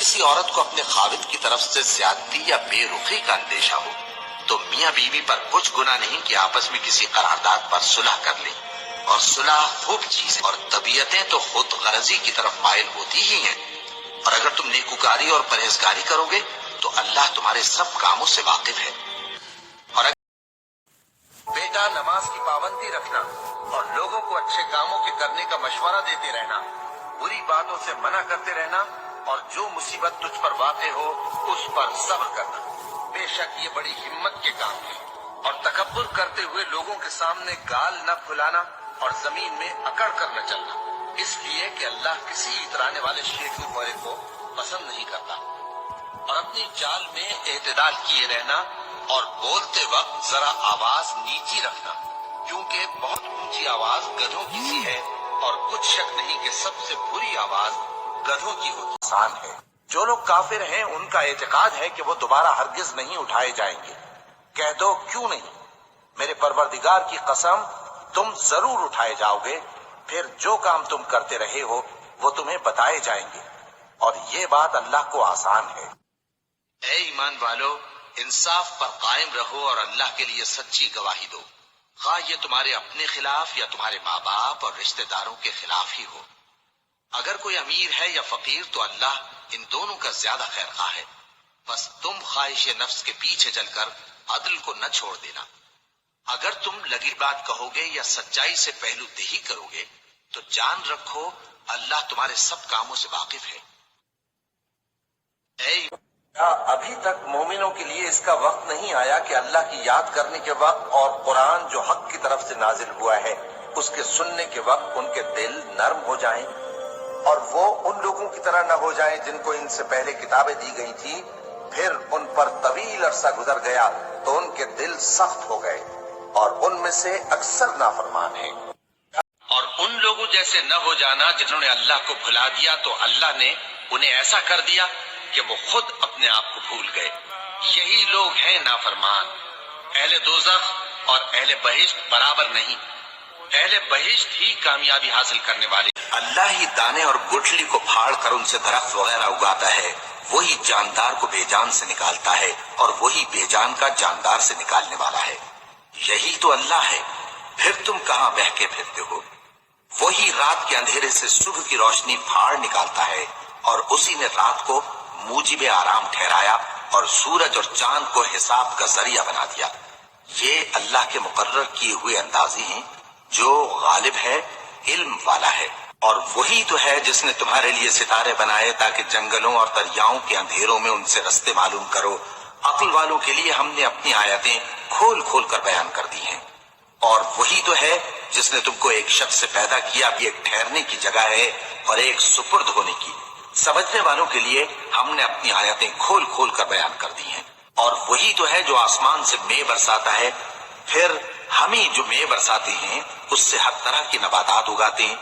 کسی عورت کو اپنے خاوند کی طرف سے زیادتی یا بے رخی کا اندیشہ ہو تو میاں بیوی پر کچھ گناہ نہیں کہ آپس میں کسی قرارداد پر صلح کر لیں، اور صلح خوب چیز ہے، اور طبیعتیں تو خود غرضی کی طرف مائل ہوتی ہی ہیں، اور اگر تم نیکوکاری اور پرہیزگاری کرو گے تو اللہ تمہارے سب کاموں سے واقف ہے۔ اور بیٹا، نماز کی پابندی رکھنا اور لوگوں کو اچھے کاموں کے کرنے کا مشورہ دیتے رہنا، بری باتوں سے منع کرتے رہنا، اور جو مصیبت تجھ پر واقع ہو اس پر صبر کرنا، بے شک یہ بڑی ہمت کے کام ہے۔ اور تکبر کرتے ہوئے لوگوں کے سامنے گال نہ پھلانا اور زمین میں اکڑ کر نہ چلنا، اس لیے کہ اللہ کسی اترانے والے شیخو گورے کو پسند نہیں کرتا۔ اور اپنی چال میں اعتدال کیے رہنا، اور بولتے وقت ذرا آواز نیچی رکھنا، کیونکہ بہت اونچی آواز گدھوں کی سی ہے، اور کچھ شک نہیں کہ سب سے بری آواز گدھوں کی ہوتی آسان ہے۔ جو لوگ کافر ہیں ان کا اعتقاد ہے کہ وہ دوبارہ ہرگز نہیں اٹھائے جائیں گے۔ کہہ دو کیوں نہیں، میرے پروردگار کی قسم تم ضرور اٹھائے جاؤ گے، پھر جو کام تم کرتے رہے ہو وہ تمہیں بتائے جائیں گے، اور یہ بات اللہ کو آسان ہے۔ اے ایمان والو، انصاف پر قائم رہو اور اللہ کے لیے سچی گواہی دو، خواہ یہ تمہارے اپنے خلاف یا تمہارے ماں باپ اور رشتہ داروں کے خلاف ہی ہو۔ اگر کوئی امیر ہے یا فقیر تو اللہ ان دونوں کا زیادہ خیر خواہ ہے، بس تم خواہش نفس کے پیچھے چل کر عدل کو نہ چھوڑ دینا۔ اگر تم لگی بات کہو گے یا سچائی سے پہلو دہی کرو گے تو جان رکھو اللہ تمہارے سب کاموں سے واقف ہے۔ کیا ابھی تک مومنوں کے لیے اس کا وقت نہیں آیا کہ اللہ کی یاد کرنے کے وقت اور قرآن جو حق کی طرف سے نازل ہوا ہے اس کے سننے کے وقت ان کے دل نرم ہو جائیں، اور وہ ان لوگوں کی طرح نہ ہو جائیں جن کو ان سے پہلے کتابیں دی گئی تھی، پھر ان پر طویل عرصہ گزر گیا تو ان کے دل سخت ہو گئے، اور ان میں سے اکثر نافرمان ہیں۔ اور ان لوگوں جیسے نہ ہو جانا جنہوں نے اللہ کو بھلا دیا تو اللہ نے انہیں ایسا کر دیا کہ وہ خود اپنے آپ کو بھول گئے۔ یہی لوگ ہیں نافرمان۔ اہل دوزخ اور اہل بہشت برابر نہیں، اہل بہشت ہی کامیابی حاصل کرنے والے۔ اللہ ہی دانے اور گٹھلی کو پھاڑ کر ان سے درخت وغیرہ اگاتا ہے، وہی جاندار کو بے جان سے نکالتا ہے اور وہی بے جان کا جاندار سے نکالنے والا ہے۔ یہی تو اللہ ہے، پھر تم کہاں بہکے پھرتے ہو؟ وہی رات کے اندھیرے سے صبح کی روشنی پھاڑ نکالتا ہے، اور اسی نے رات کو موجب آرام ٹھہرایا اور سورج اور چاند کو حساب کا ذریعہ بنا دیا۔ یہ اللہ کے مقرر کیے ہوئے اندازے ہیں، جو غالب ہے، علم والا ہے۔ اور وہی تو ہے جس نے تمہارے لیے ستارے بنائے تاکہ جنگلوں اور دریاؤں کے اندھیروں میں ان سے رستے معلوم کرو۔ عقل والوں کے لیے ہم نے اپنی آیتیں کھول کھول کر بیان کر دی ہیں۔ اور وہی تو ہے جس نے تم کو ایک شخص سے پیدا کیا، بھی ایک ٹھہرنے کی جگہ ہے اور ایک سپرد ہونے کی۔ سمجھنے والوں کے لیے ہم نے اپنی آیتیں کھول کھول کر بیان کر دی ہیں۔ اور وہی تو ہے جو آسمان سے مے برساتا ہے، پھر ہم ہی جو مے برساتے ہیں اس سے ہر طرح کی نباتات اگاتے ہیں،